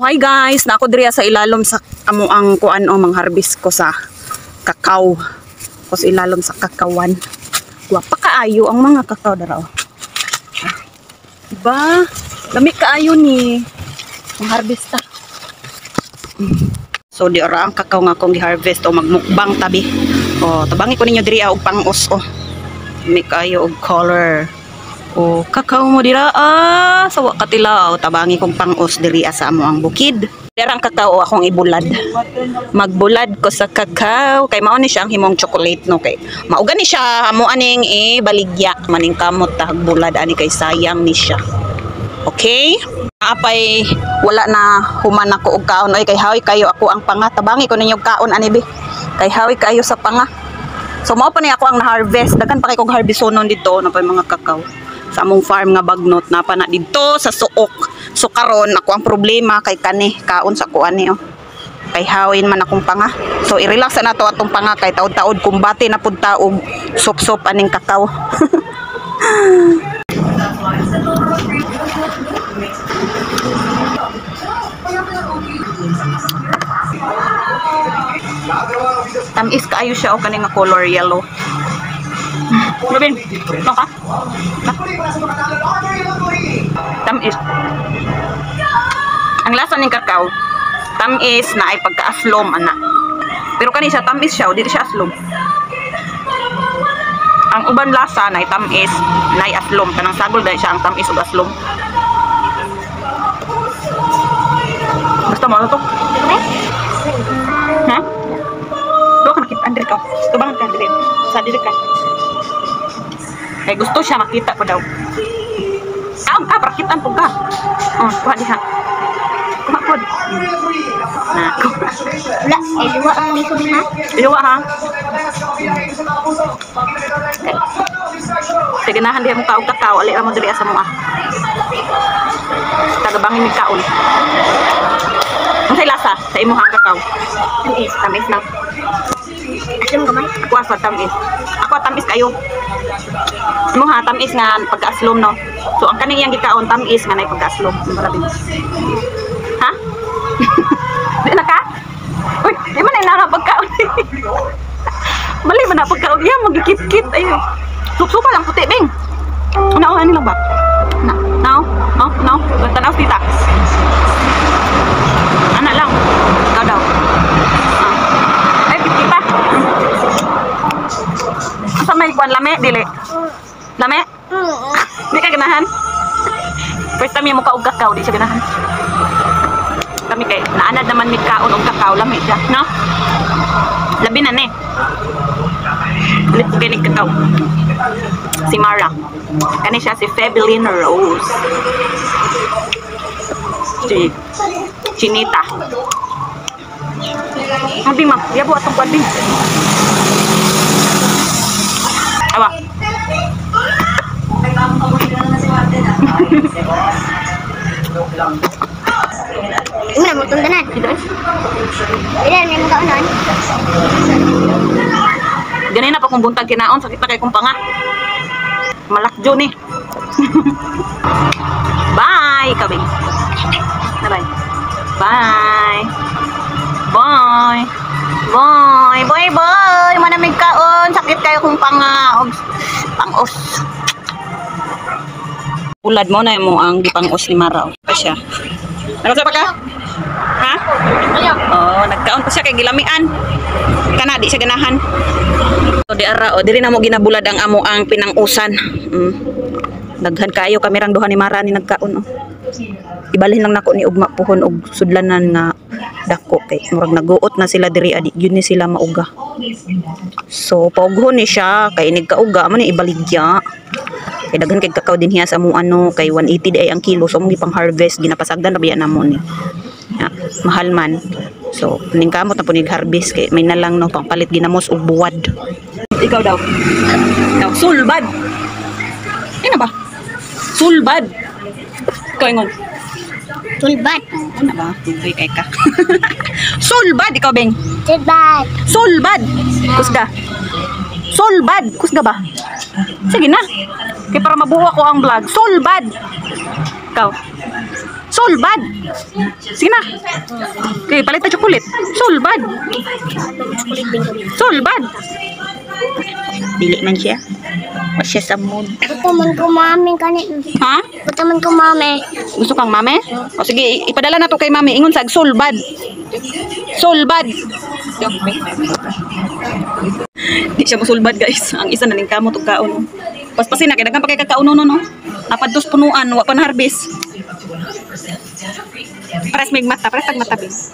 Hi guys, na ako diri sa ilalom sa amo ang kuan o mangharbis ko sa kakao. Ko sa ilalom sa kakawan. Guwapa kaayo ang mga kakao dara. Diba? Dami kaayo ni mangharbis ta. So di ora ang kakao nga akong gi-harvest o magmukbang tabi. O tabangi ko ninyo diri og pang-us o. Dami kaayo og color. O kakao mo dira sawa katilaw tabangi kong pang-us diri sa amo ang bukid. Derang kakao akong ibulad. Magbulad ko sa kakao kay mao ni siya ang himong chocolate no kay mauga ni siya amo aning ibaligya maning kamot tag bulad ani kay sayang ni siya. Okay? Apay wala na human ako og kaon oy kay hawi kayo ako ang panga tabangi ko ninyo kaon ani bi. Kay hawi kayo sa panga. So mao pa ni ako ang na-harvest daghan pa kay kog harvestonon dito na pa mga kakao. Sa among farm nga bagnot na pa na dito sa suok. So karon ako ang problema kay kani kaon sa kuan ni kay hawin man akong panga. So i-relax na to atong panga kay taod-taod kumbati na pud ta og sop-sop aning kakao. Tamis kaayo siya o kani nga color yellow. Robin, ka? Tamis. Ang lasa ng kakao, tamis na ay pagka-aslom, anak. Pero kani siya, tamis siya, dito siya aslom. Ang uban lasa na ay tamis, na ay aslom. Kanang sagol dahil siya ang tamis o aslom. Basta mo na to? Ha? Doon ka nakita, Andre ka. Tubangan ka, Andre. Sa dili ka. Kaya gusto siya makita ko daw. Kaon ka, prakitan po ka. Oh, kuha diha. Kuha po. Nah, wala, liwa ang lisod ha? Liwa ha? Okay. Sige nahan diha mo kaog kakao. Ali mo diri sa mga. Tagabangin ni kaon. Ang say lasa sa imo hang kakao. Tamis lang. Alam gamay? Ako sa tamis. Ako tamis kayo. Mo ha tamis nga pagka-aslom no. So ang kaning yang gikaon tamis nga nay pagka-aslom. Ha? Di na ka? Uy, di man ay nakapagkaon. Bali man na pagkaon. Yeah, magkikit-kit ayo. Sup-supa lang puti bing. Ano ani lang ba? No. Tanaw tita. Ana lang. Ikaw daw. Ay, kita. Asa may kuan lame dili? Lame? Di ka ganahan? First time yung mukha og kakao, di siya ganahan. Kami kay naanad naman mi kaon og kakao lame siya, no? Labi na ni. Ulit ko kinig kakao. Si Mara. Kani siya si Febelin Rose. Si Chinita. Abi ma, yabo atong kuan din. Awa. Ina mo tundanan. Ilan ni mo kaunon? Ganina pa kung buntag kinaon sakit na kay kung panga. Malakjo ni. Bye, kabing. Bye. Bye. Bye. Bye. Manamig kaon. Sakit kayo kung panga. Pang-os. Ulad mo na mo ang gipang-os ni Mara. Pa siya. Ano sa pa ka? Ha? Oh, nagkaon pa siya kay gilamian. Kana di siya ganahan. So di ara o diri na mo ginabulad ang amo ang pinang-usan. Daghan kayo kamerang duha ni Mara ni nagkaon oh. Ibalhin lang nako ni ugma puhon og sudlanan nga dako kay murag naguot na sila diri adi gyud ni sila mauga. So paughon ni siya kay inig kauga man ni ibaligya. Kay daghan kay kakao din hiya sa amo ano kay 180 di ay ang kilo so mong gipang harvest ginapasagdan ra biya namo ni. Ya, mahal man. So ning kamot na punig harvest kay may nalang no pangpalit ginamos og buwad. Ikaw daw. Daw sulbad. Ina ba? Sulbad. Kaingon. Tulbad. Ano ba? Tubay kay ka. Sulbad ikaw beng. Tulbad. Sulbad. Kusga. Sulbad. Kusga ba? Sige na. Kaya para mabuo ko ang vlog. Sulbad. Ikaw. Sulbad. Sige na. Okay, palit na chocolate. Sulbad. Sulbad. Dili man siya. Wa siya sa mood. Gusto man ko mami kanit. Ha? Gusto man ko mami. Gusto kang mame? O sige, ipadala na to kay mami. Ingon sag sulbad. Sulbad. Di siya musulbad guys. Ang isa na ning kamot ug kaon. Paspasin na kay daghan pa kay kakaon no. Apat dos punuan wa pa na harvest. Pares mig mata, pares tag mata bis.